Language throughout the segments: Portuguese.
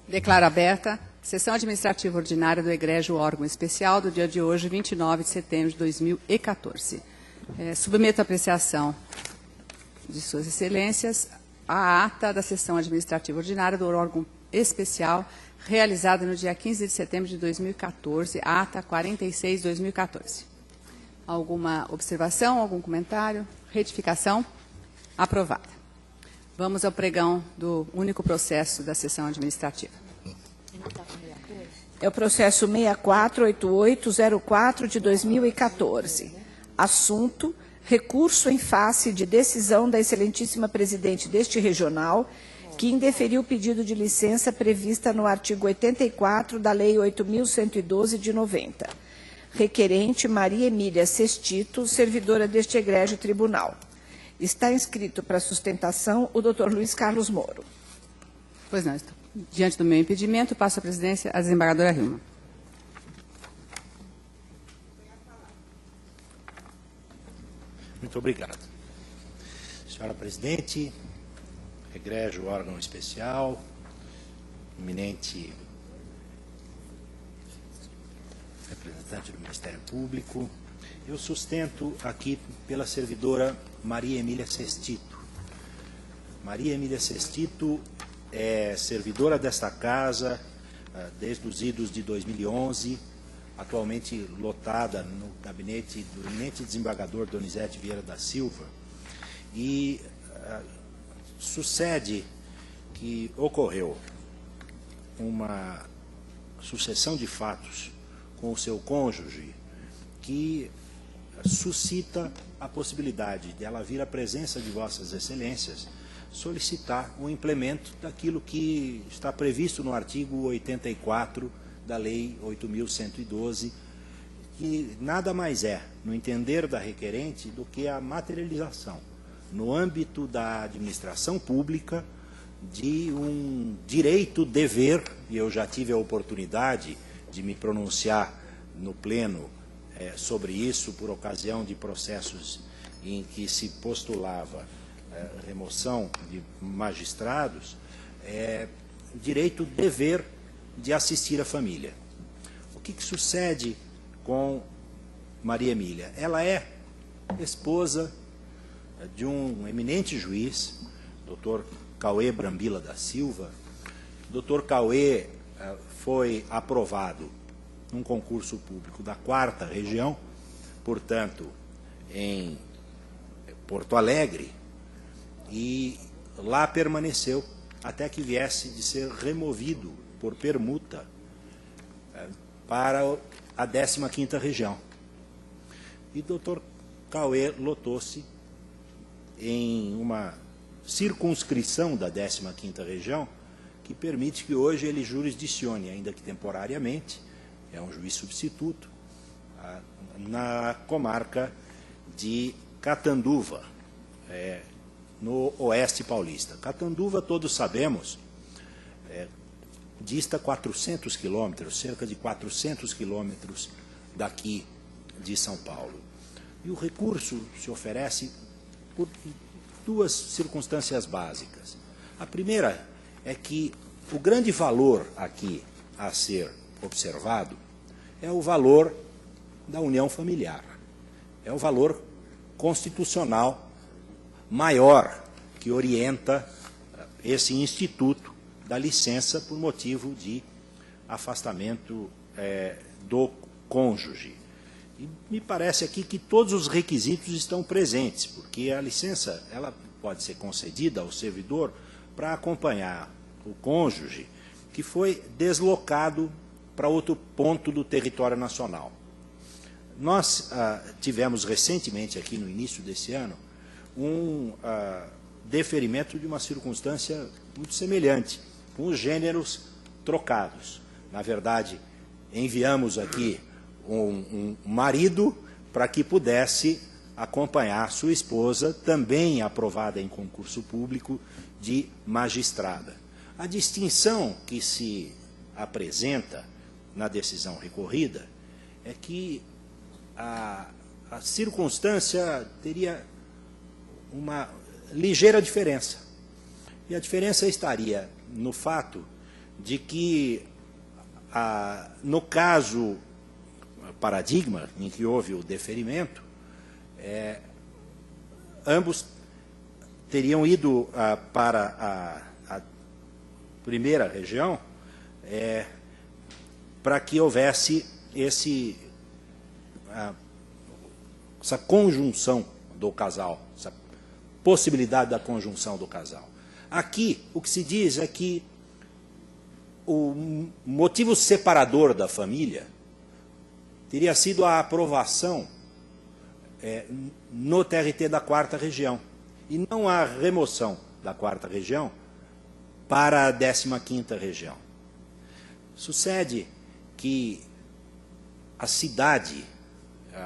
Declaro aberta a sessão administrativa ordinária do egrégio órgão especial do dia de hoje, 29 de setembro de 2014. Submeto à apreciação de Suas Excelências a ata da sessão administrativa ordinária do órgão especial realizada no dia 15 de setembro de 2014, ata 46/2014. Alguma observação, algum comentário? Retificação? Aprovada. Vamos ao pregão do único processo da sessão administrativa. É o processo 648804 de 2014. Assunto: recurso em face de decisão da excelentíssima presidente deste regional, que indeferiu o pedido de licença prevista no artigo 84 da Lei 8.112 de 90. Requerente Maria Emília Sestito, servidora deste egrégio tribunal. Está inscrito para sustentação o Dr. Luiz Carlos Moro. Pois não, estou. Diante do meu impedimento, passo a presidência à desembargadora Hilma. Muito obrigado. Senhora Presidente, egrégio órgão especial, eminente representante do Ministério Público, eu sustento aqui pela servidora Maria Emília Sestito. Maria Emília Sestito é servidora desta casa desde os idos de 2011, atualmente lotada no gabinete do eminente desembargador Donizete Vieira da Silva, e sucede que ocorreu uma sucessão de fatos com o seu cônjuge que suscita a possibilidade de ela vir à presença de Vossas Excelências solicitar o implemento daquilo que está previsto no artigo 84 da Lei 8.112, que nada mais é, no entender da requerente, do que a materialização, no âmbito da administração pública, de um direito-dever, e eu já tive a oportunidade de me pronunciar no Pleno sobre isso, por ocasião de processos em que se postulava remoção de magistrados, direito-dever de assistir a família. O que sucede com Maria Emília? Ela é esposa de um eminente juiz, Dr. Cauê Brambila da Silva. Dr. Cauê foi aprovado num concurso público da 4ª região, portanto, em Porto Alegre, e lá permaneceu até que viesse de ser removido por permuta para a 15ª região. E Dr. Cauê lotou-se em uma circunscrição da 15ª região, que permite que hoje ele jurisdicione, ainda que temporariamente, é um juiz substituto, na comarca de Catanduva, no oeste paulista. Catanduva, todos sabemos, dista 400 quilômetros, cerca de 400 quilômetros daqui de São Paulo. E o recurso se oferece por duas circunstâncias básicas. A primeira é que o grande valor aqui a ser observado é o valor da união familiar, é o valor constitucional maior que orienta esse instituto da licença por motivo de afastamento do cônjuge. E me parece aqui que todos os requisitos estão presentes, porque a licença ela pode ser concedida ao servidor para acompanhar o cônjuge que foi deslocado para outro ponto do território nacional. Nós tivemos recentemente, aqui no início desse ano, um deferimento de uma circunstância muito semelhante, com os gêneros trocados. Na verdade, enviamos aqui um marido para que pudesse acompanhar sua esposa, também aprovada em concurso público, de magistrada. A distinção que se apresenta na decisão recorrida é que a circunstância teria uma ligeira diferença. E a diferença estaria no fato de que, no caso paradigma em que houve o deferimento, ambos teriam ido para a primeira região para que houvesse essa conjunção do casal, essa possibilidade da conjunção do casal. Aqui, o que se diz é que o motivo separador da família teria sido a aprovação no TRT da 4ª região, e não a remoção da 4ª região para a 15ª região. Sucede que a cidade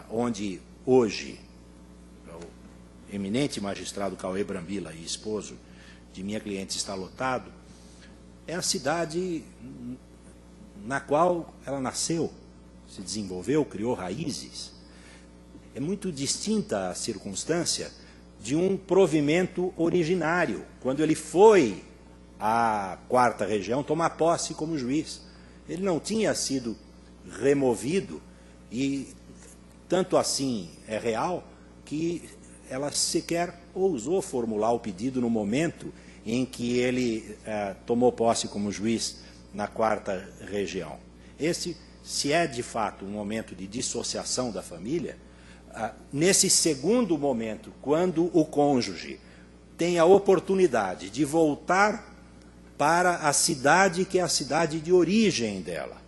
onde hoje o eminente magistrado Cauê Brambila e esposo de minha cliente está lotado, é a cidade na qual ela nasceu, se desenvolveu, criou raízes. É muito distinta a circunstância de um provimento originário, quando ele foi à 4ª região tomar posse como juiz. Ele não tinha sido removido, e tanto assim é real que ela sequer ousou formular o pedido no momento em que ele tomou posse como juiz na 4ª região. Esse, se é de fato um momento de dissociação da família, nesse segundo momento, quando o cônjuge tem a oportunidade de voltar para a cidade que é a cidade de origem dela,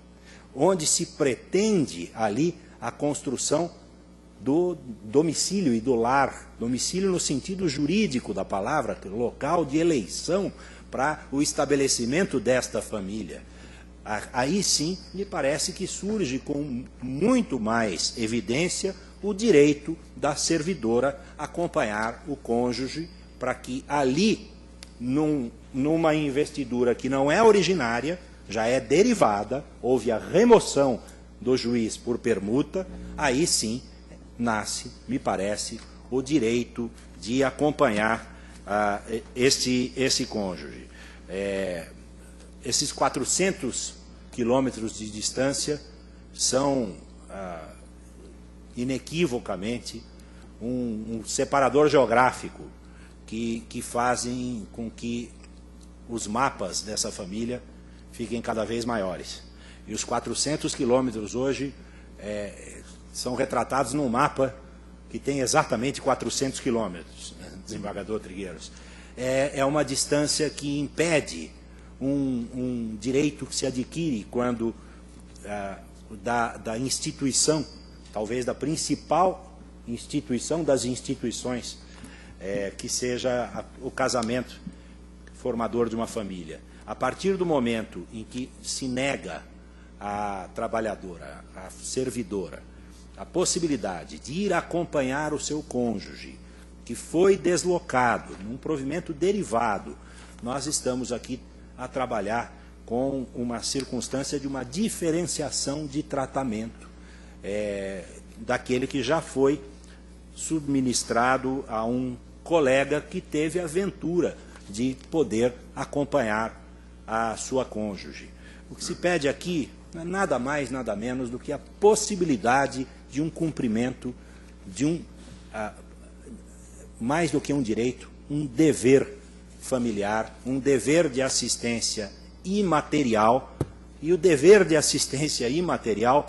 onde se pretende ali a construção do domicílio e do lar, domicílio no sentido jurídico da palavra, local de eleição para o estabelecimento desta família. Aí sim, me parece que surge com muito mais evidência o direito da servidora acompanhar o cônjuge para que ali, numa investidura que não é originária, já é derivada, houve a remoção do juiz por permuta, aí sim nasce, me parece, o direito de acompanhar esse cônjuge. Esses 400 quilômetros de distância são inequivocamente um separador geográfico que fazem com que os mapas dessa família fiquem cada vez maiores. E os 400 quilômetros hoje são retratados num mapa que tem exatamente 400 quilômetros, né, desembargador Trigueiros. É uma distância que impede um direito que se adquire quando da instituição, talvez da principal instituição das instituições, que seja o casamento formador de uma família. A partir do momento em que se nega à trabalhadora, à servidora, a possibilidade de ir acompanhar o seu cônjuge, que foi deslocado num provimento derivado, nós estamos aqui a trabalhar com uma circunstância de uma diferenciação de tratamento daquele que já foi subministrado a um colega que teve a ventura de poder acompanhar a sua cônjuge. O que se pede aqui não é nada mais, nada menos do que a possibilidade de um cumprimento de mais do que um direito, um dever familiar, um dever de assistência imaterial, e o dever de assistência imaterial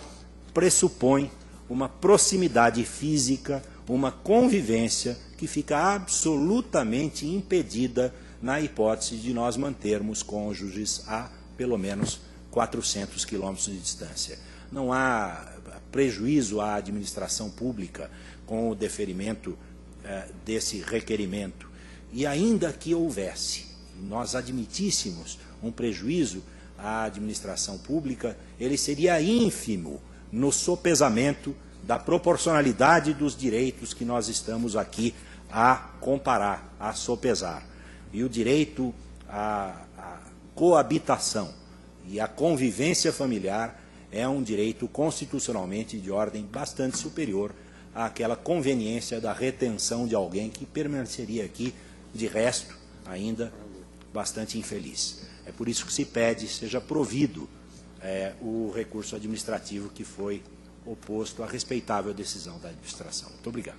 pressupõe uma proximidade física, uma convivência que fica absolutamente impedida na hipótese de nós mantermos cônjuges a pelo menos 400 quilômetros de distância. Não há prejuízo à administração pública com o deferimento desse requerimento. E ainda que houvesse, nós admitíssemos um prejuízo à administração pública, ele seria ínfimo no sopesamento da proporcionalidade dos direitos que nós estamos aqui a comparar, a sopesar. E o direito à coabitação e à convivência familiar é um direito constitucionalmente de ordem bastante superior àquela conveniência da retenção de alguém que permaneceria aqui, de resto, ainda bastante infeliz. É por isso que se pede seja provido o recurso administrativo que foi oposto à respeitável decisão da administração. Muito obrigado.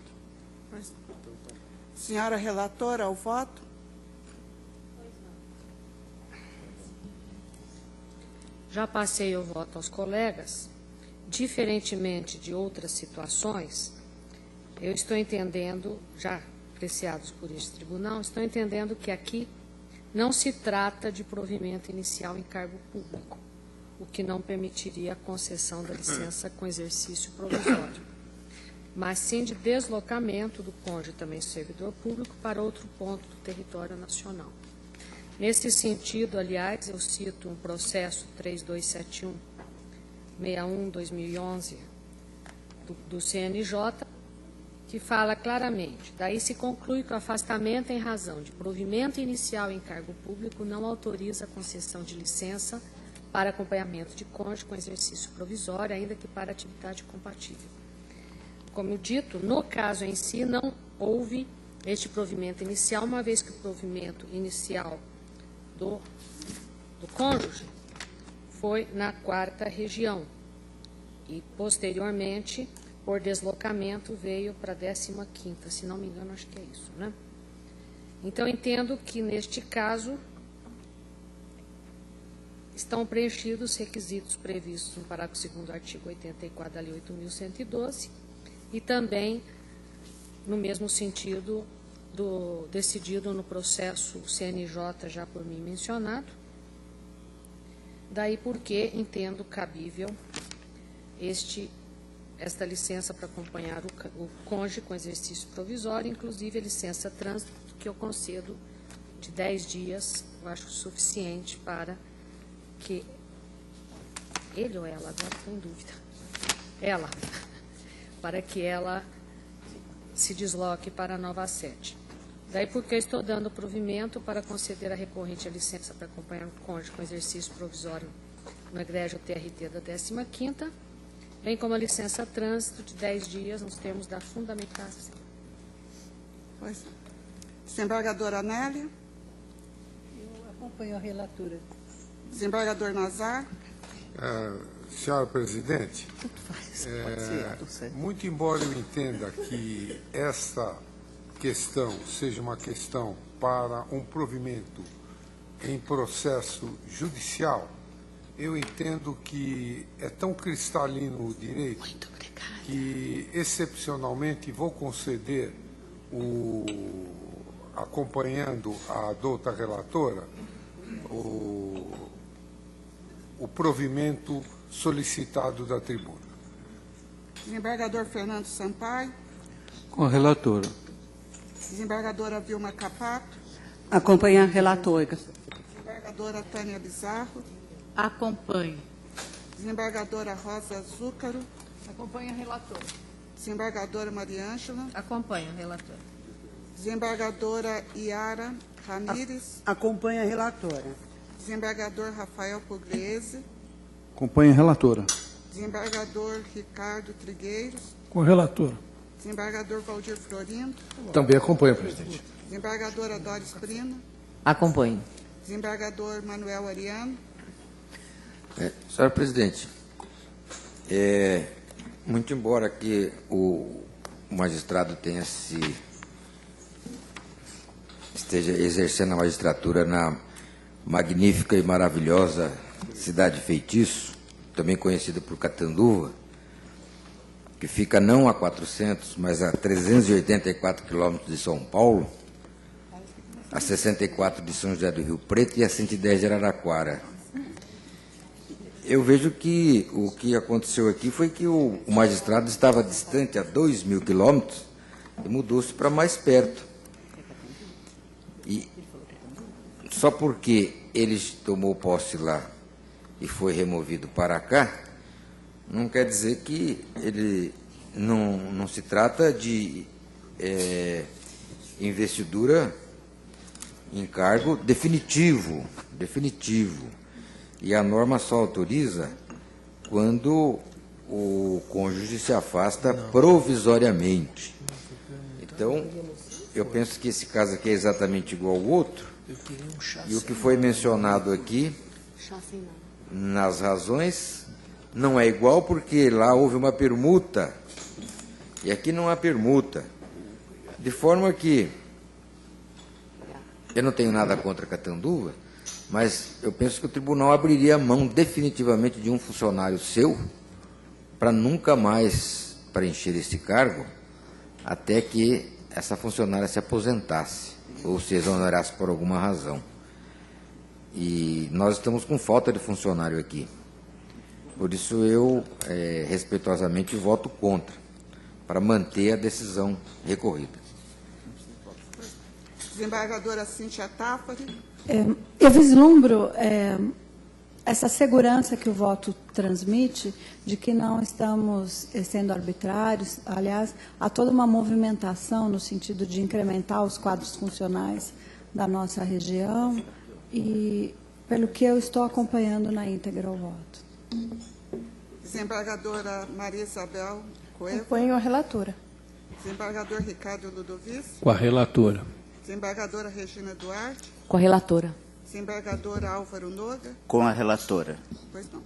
Senhora relatora, ao voto. Já passei o voto aos colegas. Diferentemente de outras situações, eu estou entendendo, já apreciados por este tribunal, estou entendendo que aqui não se trata de provimento inicial em cargo público, o que não permitiria a concessão da licença com exercício provisório, mas sim de deslocamento do cônjuge, também servidor público, para outro ponto do território nacional. Nesse sentido, aliás, eu cito um processo 3271-61-2011 do CNJ, que fala claramente: daí se conclui que o afastamento em razão de provimento inicial em cargo público não autoriza a concessão de licença para acompanhamento de cônjuge com exercício provisório, ainda que para atividade compatível. Como dito, no caso em si, não houve este provimento inicial, uma vez que o provimento inicial do cônjuge foi na 4ª região e, posteriormente, por deslocamento, veio para a 15ª, se não me engano, acho que é isso, né? Então, entendo que, neste caso, estão preenchidos os requisitos previstos no parágrafo 2º do artigo 84 da Lei 8.112 e também, no mesmo sentido, decidido no processo CNJ já por mim mencionado. Daí porque entendo cabível esta licença para acompanhar o cônjuge com exercício provisório, inclusive a licença trânsito, que eu concedo de 10 dias, eu acho suficiente para que ele ou ela, agora estou em dúvida, para que ela se desloque para a nova sede. Daí porque eu estou dando provimento para conceder a recorrente a licença para acompanhar o cônjuge com exercício provisório no egrégio TRT da 15ª, bem como a licença trânsito de 10 dias nos termos da fundamentação. Pois. Desembargadora Anélia. Eu acompanho a relatora. Desembargador Nazar. Senhora Presidente, muito embora eu entenda que essa questão seja uma questão para um provimento em processo judicial, eu entendo que é tão cristalino o direito que, excepcionalmente, vou conceder, acompanhando a douta relatora, o provimento solicitado da tribuna. Desembargador Fernando Sampaio. Com a relatora. Desembargadora Vilma Capato. Acompanha a relatora. Desembargadora Tânia Bizarro. Acompanho. Desembargadora Rosa Zúcaro. Acompanho a relatora. Desembargadora Maria Ângela. Acompanho a relatora. Desembargadora Iara Ramírez. Acompanha a relatora. Desembargador Rafael Pugliese. Acompanha a relatora. Desembargador Ricardo Trigueiros. Com a relatora. Desembargador Valdir Florindo. Também acompanha, presidente. Desembargadora Doris Prino. Acompanho. Desembargador Manuel Ariano. Senhora Presidente, muito embora que o magistrado esteja exercendo a magistratura na magnífica e maravilhosa cidade Feitiço, também conhecida por Catanduva, que fica não a 400, mas a 384 quilômetros de São Paulo, a 64 de São José do Rio Preto e a 110 de Araraquara. Eu vejo que o que aconteceu aqui foi que o magistrado estava distante a 2.000 quilômetros e mudou-se para mais perto. E só porque ele tomou posse lá e foi removido para cá, não quer dizer que ele não se trata de investidura em cargo definitivo. E a norma só autoriza quando o cônjuge se afasta provisoriamente. Então, eu penso que esse caso aqui é exatamente igual ao outro, E o que foi mencionado aqui, nas razões, não é igual porque lá houve uma permuta, e aqui não há permuta. De forma que eu não tenho nada contra Catanduva, mas eu penso que o tribunal abriria mão definitivamente de um funcionário seu para nunca mais preencher esse cargo até que essa funcionária se aposentasse ou se exonerasse por alguma razão. E nós estamos com falta de funcionário aqui. Por isso eu, respeitosamente, voto contra, para manter a decisão recorrida. Desembargadora Cíntia Tafari. Eu vislumbro essa segurança que o voto transmite de que não estamos sendo arbitrários. Aliás, há toda uma movimentação no sentido de incrementar os quadros funcionais da nossa região e pelo que eu estou acompanhando na íntegra o voto. Desembargadora Maria Isabel Coelho. Acompanho a relatora. Desembargador Ricardo Ludovici. Com a relatora. Desembargadora Regina Duarte. Com a relatora. Desembargador Álvaro Noga. Com a relatora. Pois não.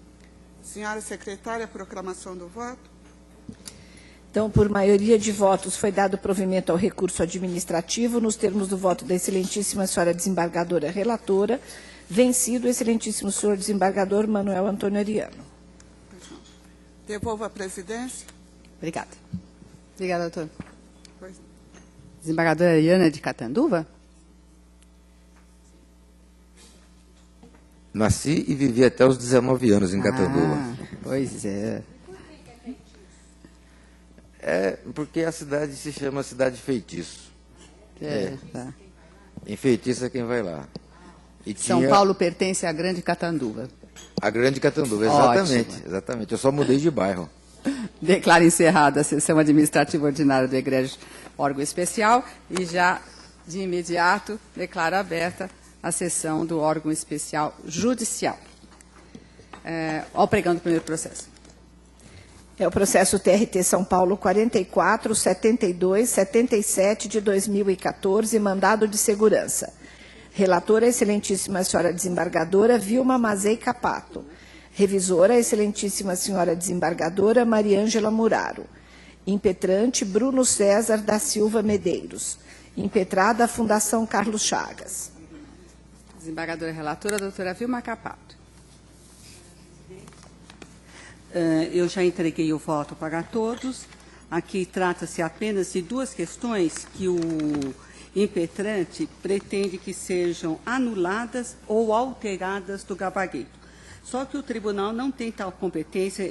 Senhora secretária, proclamação do voto. Então, por maioria de votos, foi dado provimento ao recurso administrativo, nos termos do voto da excelentíssima senhora desembargadora relatora, vencido o excelentíssimo senhor desembargador Manuel Antônio Ariano. Pois não. Devolvo a presidência. Obrigada. Obrigada, doutor. Pois não. Desembargadora Ariana de Catanduva. Nasci e vivi até os 19 anos em Catanduva. Pois é. É porque a cidade se chama Cidade Feitiço. Tá. Em Feitiço é quem vai lá. E São tinha Paulo pertence à Grande Catanduva. a Grande Catanduva, exatamente. Exatamente. Eu só mudei de bairro. Declaro encerrada a sessão administrativa ordinária do egrégio órgão especial e já, de imediato, declaro aberta a sessão do órgão especial judicial. Ao pregando o primeiro processo. É o processo TRT São Paulo 44, 72, 77 de 2014, mandado de segurança. Relatora, excelentíssima senhora desembargadora Vilma Mazei Capato. Revisora, excelentíssima senhora desembargadora Mariângela Muraro. Impetrante, Bruno César da Silva Medeiros. Impetrada, Fundação Carlos Chagas. Desembargadora relatora, doutora Vilma Capato. Eu já entreguei o voto para todos. Aqui trata-se apenas de duas questões que o impetrante pretende que sejam anuladas ou alteradas do gabarito. Só que o tribunal não tem tal competência,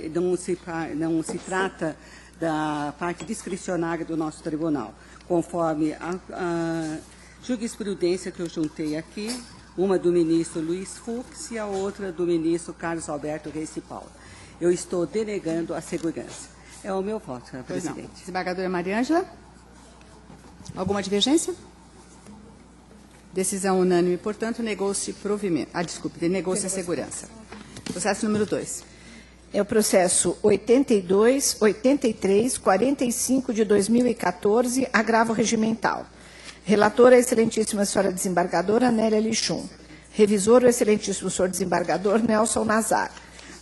não se trata da parte discricionária do nosso tribunal, conforme a jurisprudência que eu juntei aqui, uma do ministro Luiz Fux e a outra do ministro Carlos Alberto Reis de Paula. Eu estou denegando a segurança. É o meu voto, senhora presidente. Desembargadora Mariângela. Alguma divergência? Decisão unânime, portanto, negou-se provimento. Denegou-se a segurança. Processo número 2. É o processo 82, 83, 45 de 2014, agravo regimental. Relatora, excelentíssima senhora desembargadora Nélia Lichum. Revisor, o excelentíssimo senhor desembargador Nelson Nazar.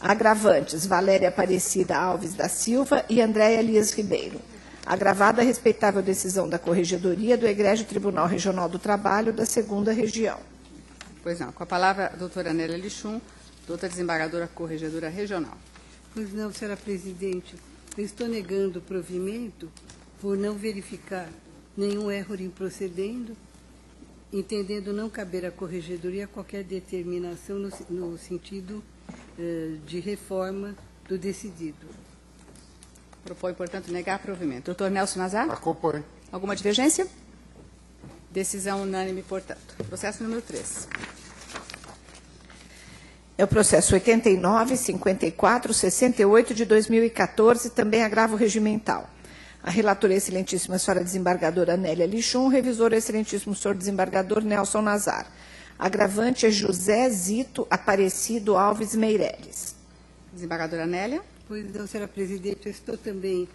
Agravantes, Valéria Aparecida Alves da Silva e Andréia Elias Ribeiro. Agravada a respeitável decisão da Corregedoria do Egrégio Tribunal Regional do Trabalho da 2ª Região. Pois não. Com a palavra, a doutora Nélia Lichum, doutora desembargadora Corregedora Regional. Pois não, senhora presidente. Eu estou negando o provimento por não verificar nenhum erro em procedendo, entendendo não caber à Corregedoria qualquer determinação no sentido de reforma do decidido. Propõe, portanto, negar provimento. Doutor Nelson Nazar? Acompanho. Alguma divergência? Decisão unânime, portanto. Processo número 3. É o processo 89, 54, 68 de 2014, também agravo regimental. A relatora excelentíssima senhora desembargadora Nélia Lichum, revisor excelentíssimo senhor desembargador Nelson Nazar. Agravante é José Zito Aparecido Alves Meireles. Desembargadora Nélia. Pois não, senhora presidente, eu estou também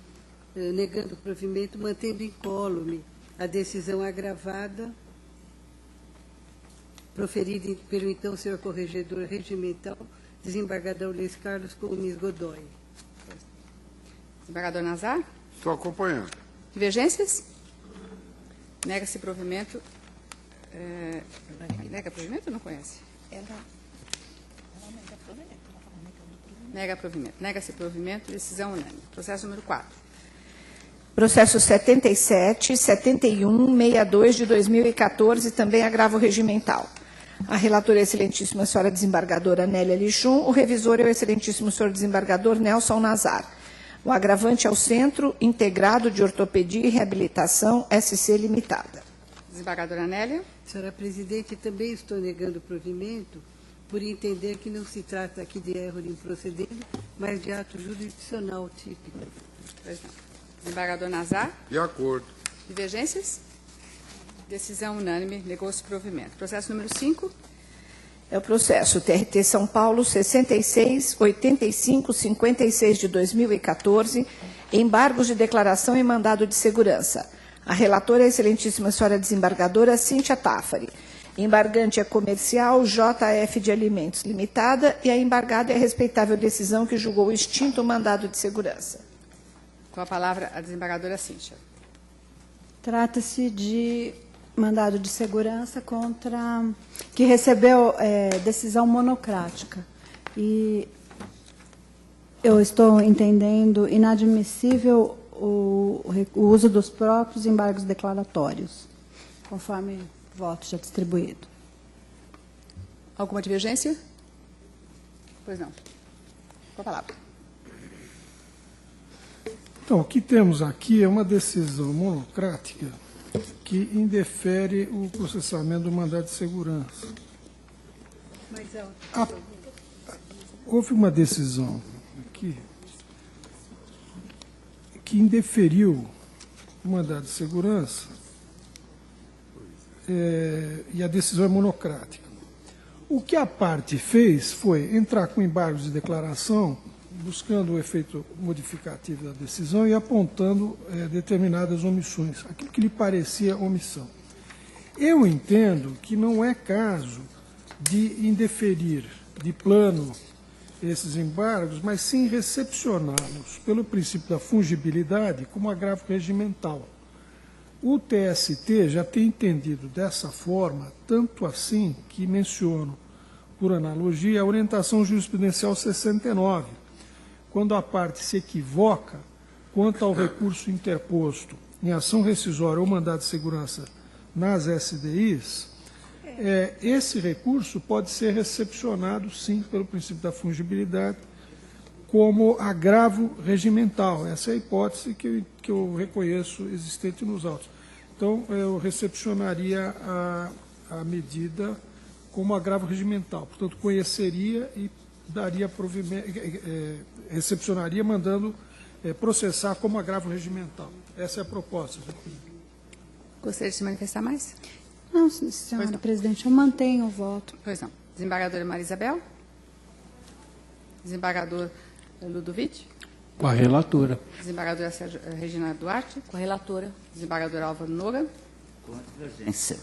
negando o provimento, mantendo incólume a decisão agravada proferida pelo então senhor corregedor regimental, desembargador Luiz Carlos Gomes Godoy. Desembargador Nazar? Estou acompanhando. Divergências? Nega-se provimento. Nega provimento ou não conhece? Nega provimento. Nega-se provimento, decisão unânime. Processo número 4. Processo 77, 71, 62 de 2014, também agravo regimental. A relatora é a excelentíssima senhora desembargadora Nélia Lichum, o revisor é o excelentíssimo senhor desembargador Nelson Nazar. O agravante é o Centro Integrado de Ortopedia e Reabilitação, SC Limitada. Desembargadora Nélia? Senhora presidente, também estou negando o provimento por entender que não se trata aqui de erro de improcedendo, mas de ato jurisdicional típico. Pois não. Desembargador Nazar? De acordo. Divergências? Decisão unânime, negou-se provimento. Processo número 5. É o processo TRT São Paulo 66, 85, 56 de 2014, embargos de declaração e mandado de segurança. A relatora é a excelentíssima senhora desembargadora Cíntia Tafari. Embargante é comercial JF de Alimentos Limitada e a embargada é a respeitável decisão que julgou extinto o mandado de segurança. Com a palavra, a desembargadora Cíntia. Trata-se de mandado de segurança contra que recebeu decisão monocrática. E eu estou entendendo inadmissível o uso dos próprios embargos declaratórios, conforme o voto já distribuído. Alguma divergência? Pois não. Com a palavra. Então, o que temos aqui é uma decisão monocrática que indefere o processamento do mandado de segurança. Houve uma decisão aqui que indeferiu o mandado de segurança e a decisão é monocrática. O que a parte fez foi entrar com embargos de declaração, buscando o efeito modificativo da decisão e apontando determinadas omissões, aquilo que lhe parecia omissão. Eu entendo que não é caso de indeferir de plano esses embargos, mas sim recepcioná-los pelo princípio da fungibilidade como agravo regimental. O TST já tem entendido dessa forma, tanto assim que menciono, por analogia, a orientação jurisprudencial 69, quando a parte se equivoca quanto ao recurso interposto em ação rescisória ou mandado de segurança nas SDIs, esse recurso pode ser recepcionado, sim, pelo princípio da fungibilidade, como agravo regimental. Essa é a hipótese que eu reconheço existente nos autos. Então, eu recepcionaria a medida como agravo regimental. Portanto, conheceria e daria provimento, recepcionaria mandando processar como agravo regimental. Essa é a proposta. Gostaria de se manifestar mais? Não, senhora presidente, eu mantenho o voto. Pois não. Desembargadora Maria Isabel? Desembargador Ludovic? Com a relatora. Desembargadora Regina Duarte? Com a relatora. Desembargador Álvaro Noga? Com a divergência.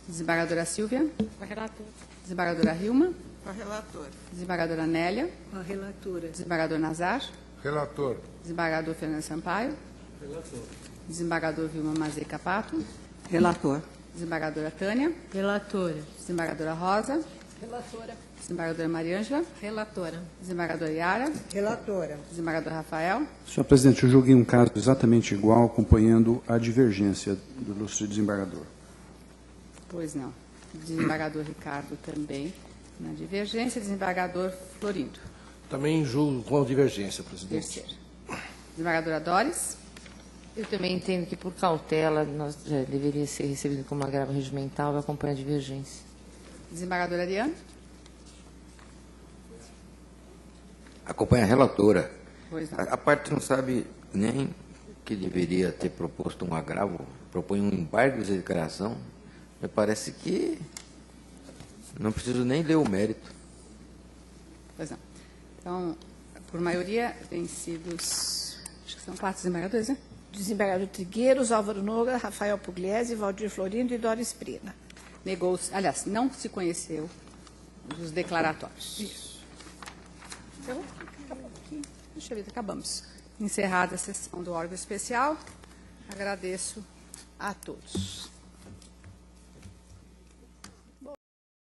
Desembargadora Silvia? Com a relatora. Desembargadora Hilma? Com a relatora. Desembargadora Nélia? Com a relatora. Desembargador Nazar? Relator. Desembargador Fernando Sampaio? Relator. Desembargador Vilma Mazei Capato? Relator. Desembargadora Tânia? Relatora. Desembargadora Rosa? Relatora. Desembargadora Mariângela? Relatora. Desembargadora Yara? Relatora. Desembargador Rafael? Senhor presidente, eu julguei um caso exatamente igual, acompanhando a divergência do ilustre desembargador. Pois não. Desembargador Ricardo também. Na divergência, desembargador Florindo. Também julgo com a divergência, presidente. Terceiro. Desembargadora Doris? Eu também entendo que, por cautela, nós deveria ser recebido como agravo regimental e acompanha a divergência. Desembargadora Ariane? Acompanha a relatora. Pois não. A parte não sabe nem que deveria ter proposto um agravo, propõe um embargo de declaração. Me parece que não preciso nem ler o mérito. Pois não. Então, por maioria, tem sido acho que são 4 desembargadores, né? Desembargador Trigueiros, Álvaro Noga, Rafael Pugliese, Valdir Florindo e Doris Prina. aliás, não se conheceu dos declaratórios. Isso. Então, puxa vida, acabamos. Encerrada a sessão do órgão especial, agradeço a todos.